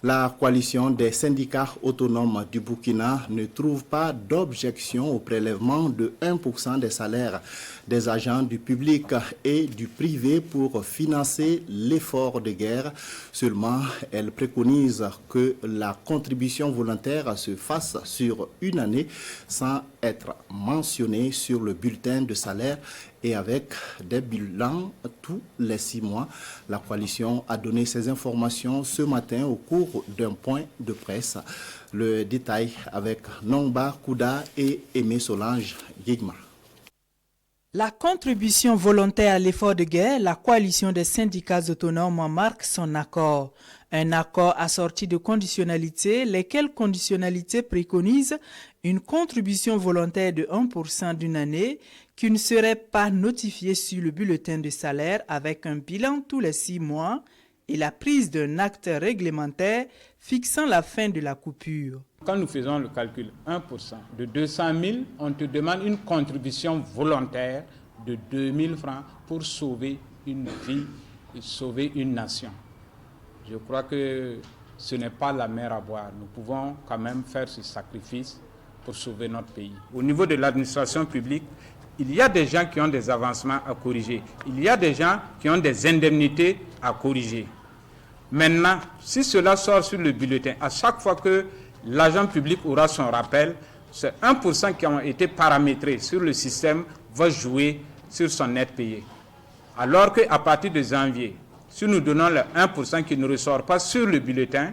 La coalition des syndicats autonomes du Burkina ne trouve pas d'objection au prélèvement de 1% des salaires des agents du public et du privé pour financer l'effort de guerre. Seulement, elle préconise que la contribution volontaire se fasse sur une année sans être mentionnée sur le bulletin de salaire et avec des bilans tous les 6 mois. La coalition a donné ces informations ce matin au cours d'un point de presse. Le détail avec Nongba Kouda et Aimé Solange Guigma. La contribution volontaire à l'effort de guerre, la coalition des syndicats autonomes marque son accord. Un accord assorti de conditionnalités, lesquelles conditionnalités préconisent une contribution volontaire de 1% d'une année qui ne serait pas notifiée sur le bulletin de salaire avec un bilan tous les 6 mois et la prise d'un acte réglementaire fixant la fin de la coupure. Quand nous faisons le calcul 1% de 200 000, on te demande une contribution volontaire de 2 000 francs pour sauver une vie et sauver une nation. Je crois que ce n'est pas la mer à boire. Nous pouvons quand même faire ce sacrifice pour sauver notre pays. Au niveau de l'administration publique, il y a des gens qui ont des avancements à corriger. Il y a des gens qui ont des indemnités à corriger. Maintenant, si cela sort sur le bulletin, à chaque fois que l'agent public aura son rappel, ce 1% qui ont été paramétrés sur le système va jouer sur son net payé. Alors qu'à partir de janvier, si nous donnons le 1% qui ne ressort pas sur le bulletin,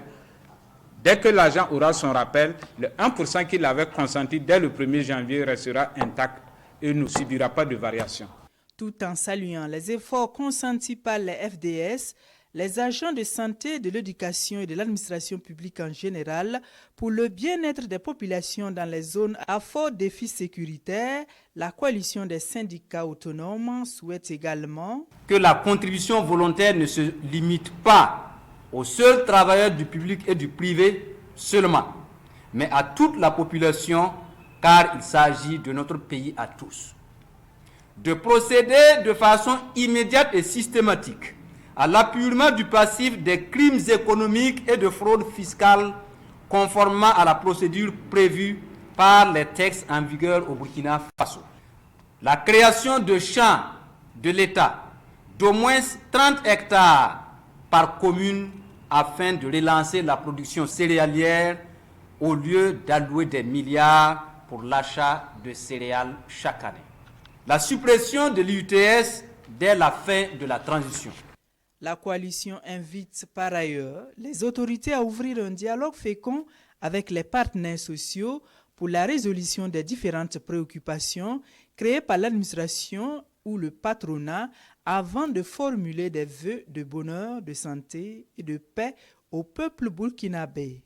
dès que l'agent aura son rappel, le 1% qu'il avait consenti dès le 1er janvier restera intact et ne subira pas de variation. Tout en saluant les efforts consentis par les FDS, les agents de santé, de l'éducation et de l'administration publique en général, pour le bien-être des populations dans les zones à fort défi sécuritaire, la coalition des syndicats autonomes souhaite également que la contribution volontaire ne se limite pas aux seuls travailleurs du public et du privé seulement, mais à toute la population, car il s'agit de notre pays à tous. De procéder de façon immédiate et systématique à l'appurement du passif des crimes économiques et de fraude fiscale conformément à la procédure prévue par les textes en vigueur au Burkina Faso. La création de champs de l'État d'au moins 30 hectares par commune afin de relancer la production céréalière au lieu d'allouer des milliards pour l'achat de céréales chaque année. La suppression de l'IUTS dès la fin de la transition. La coalition invite par ailleurs les autorités à ouvrir un dialogue fécond avec les partenaires sociaux pour la résolution des différentes préoccupations créées par l'administration ou le patronat avant de formuler des vœux de bonheur, de santé et de paix au peuple burkinabé.